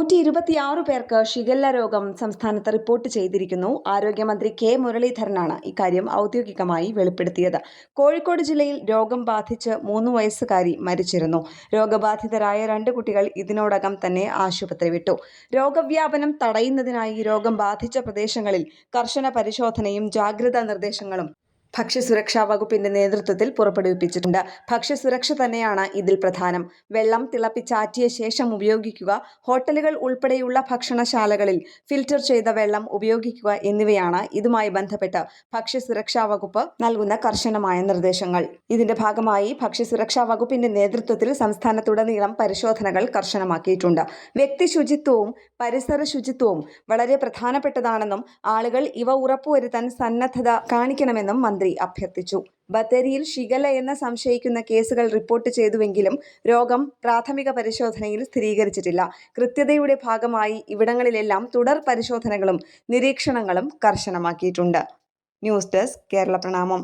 126 പേർക്ക് ഷിഗല്ല രോഗം സംസ്ഥാനത്ത് റിപ്പോർട്ട് ചെയ്തിരിക്കുന്നു. ആരോഗ്യമന്ത്രി കെ മുരളീധരനാണ് ഇക്കാര്യം ഔദ്യോഗികമായി വെളിപ്പെടുത്തിയത്. കോഴിക്കോട് ജില്ലയിൽ രോഗം ബാധിച്ച് 3 വയസ്സുകാരി മരിച്ചിരുന്നു. രോഗബാധിതരായ 2 കുട്ടികൾ ഇതിനോടകം തന്നെ ആശുപത്രി വിട്ടു. രോഗവ്യാപനം തടയുന്നതിനായി രോഗം ബാധിച്ച പ്രദേശങ്ങളിൽ കർശന പരിശോധനയും ജാഗ്രതാ നിർദ്ദേശങ്ങളും ഭക്ഷ്യസുരക്ഷാ വകുപ്പിന്റെ നേതൃത്വത്തിൽ പുറപ്പെടുവിപ്പിച്ചിട്ടുണ്ട്. ഭക്ഷ്യസുരക്ഷ തന്നെയാണ് ഇതിൽ പ്രധാനം. വെള്ളം തിളപ്പിച്ചാറ്റിയ ശേഷം ഉപയോഗിക്കുക, ഹോട്ടലുകൾ ഉൾപ്പെടെയുള്ള ഭക്ഷണശാലകളിൽ ഫിൽറ്റർ ചെയ്ത വെള്ളം ഉപയോഗിക്കുക എന്നിവയാണ് ഇതുമായി ബന്ധപ്പെട്ട് ഭക്ഷ്യസുരക്ഷാ വകുപ്പ് നൽകുന്ന കർശനമായ നിർദ്ദേശങ്ങൾ. ഇതിന്റെ ഭാഗമായി ഭക്ഷ്യസുരക്ഷാ വകുപ്പിന്റെ നേതൃത്വത്തിൽ സംസ്ഥാനത്തുടനീളം പരിശോധനകൾ കർശനമാക്കിയിട്ടുണ്ട്. വ്യക്തി ശുചിത്വവും പരിസര ശുചിത്വവും വളരെ പ്രധാനപ്പെട്ടതാണെന്നും ആളുകൾ ഇവ ഉറപ്പുവരുത്താൻ സന്നദ്ധത കാണിക്കണമെന്നും മന്ത്രി അഭ്യർത്ഥിച്ചു. ബത്തേരിയിൽ ഷിഗല്ല എന്ന് സംശയിക്കുന്ന കേസുകൾ റിപ്പോർട്ട് ചെയ്തുവെങ്കിലും രോഗം പ്രാഥമിക പരിശോധനയിൽ സ്ഥിരീകരിച്ചിട്ടില്ല. കൃത്യതയുടെ ഭാഗമായി ഇവിടങ്ങളിലെല്ലാം തുടർ പരിശോധനകളും നിരീക്ഷണങ്ങളും കർശനമാക്കിയിട്ടുണ്ട്. ന്യൂസ് ഡെസ്ക് കേരള പ്രണാമം.